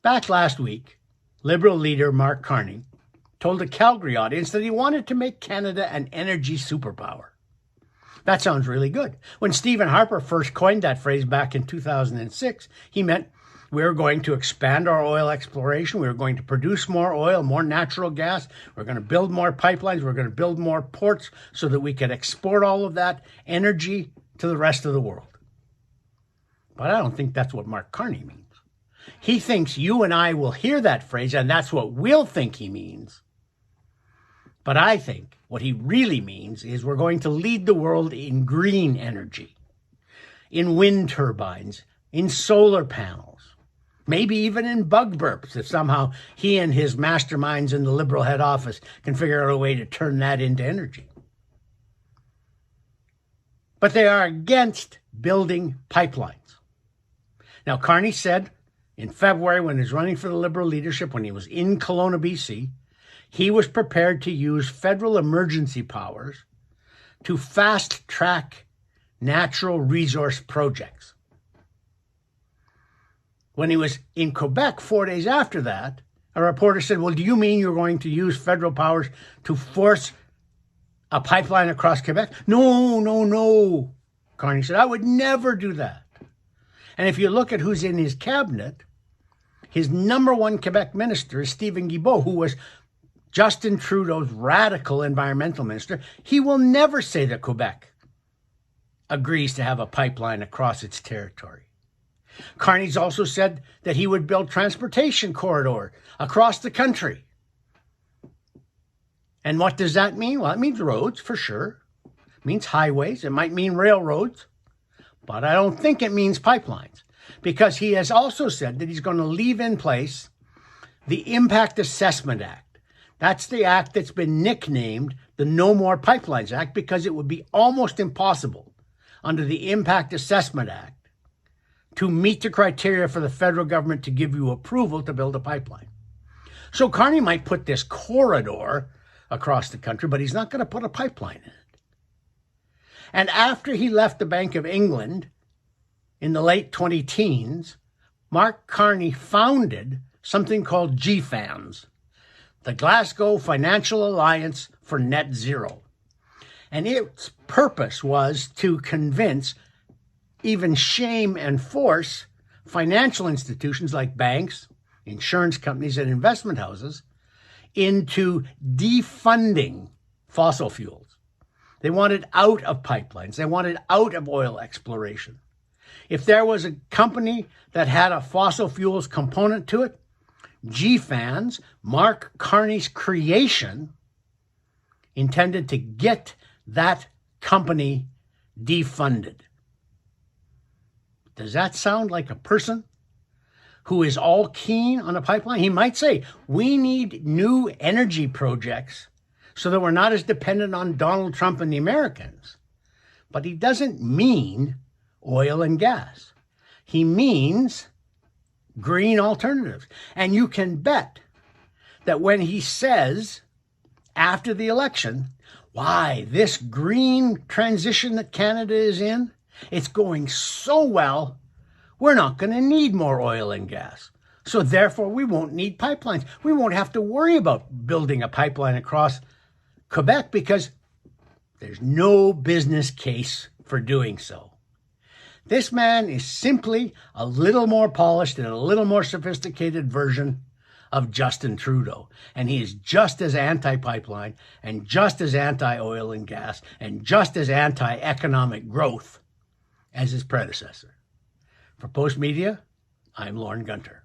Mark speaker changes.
Speaker 1: Back last week, Liberal leader Mark Carney told a Calgary audience that he wanted to make Canada an energy superpower. That sounds really good. When Stephen Harper first coined that phrase back in 2006, he meant we were going to expand our oil exploration. We were going to produce more oil, more natural gas. We're going to build more pipelines. We're going to build more ports so that we could export all of that energy to the rest of the world. But I don't think that's what Mark Carney means. He thinks you and I will hear that phrase, and that's what we'll think he means. But I think what he really means is we're going to lead the world in green energy, in wind turbines, in solar panels, maybe even in bug burps if somehow he and his masterminds in the Liberal head office can figure out a way to turn that into energy. But they are against building pipelines. Now, Carney said in February when he was running for the Liberal leadership, when he was in Kelowna, BC, he was prepared to use federal emergency powers to fast-track natural resource projects. When he was in Quebec 4 days after that, a reporter said, well, do you mean you're going to use federal powers to force a pipeline across Quebec? No, Carney said, I would never do that. And if you look at who's in his cabinet, his number one Quebec minister is Stephen Guilbeault, who was Justin Trudeau's radical environmental minister. He will never say that Quebec agrees to have a pipeline across its territory. Carney's also said that he would build transportation corridor across the country. And what does that mean? Well, it means roads for sure. It means highways. It might mean railroads. But I don't think it means pipelines, because he has also said that he's going to leave in place the Impact Assessment Act. That's the act that's been nicknamed the No More Pipelines Act, because it would be almost impossible under the Impact Assessment Act to meet the criteria for the federal government to give you approval to build a pipeline. So Carney might put this corridor across the country, but he's not going to put a pipeline in it. And after he left the Bank of England in the late 2010s, Mark Carney founded something called GFANZ, the Glasgow Financial Alliance for Net Zero. And its purpose was to convince, even shame and force, financial institutions like banks, insurance companies, and investment houses into defunding fossil fuels. They wanted out of pipelines. They wanted out of oil exploration. If there was a company that had a fossil fuels component to it, GFANZ, Mark Carney's creation, intended to get that company defunded. Does that sound like a person who is all keen on a pipeline? He might say, we need new energy projects so that we're not as dependent on Donald Trump and the Americans. But he doesn't mean oil and gas. He means green alternatives. And you can bet that when he says after the election, why, this green transition that Canada is in, it's going so well, we're not going to need more oil and gas. So therefore, we won't need pipelines. We won't have to worry about building a pipeline across Quebec because there's no business case for doing so. This man is simply a little more polished and a little more sophisticated version of Justin Trudeau. And he is just as anti-pipeline and just as anti-oil and gas and just as anti-economic growth as his predecessor. For Postmedia, I'm Lorne Gunter.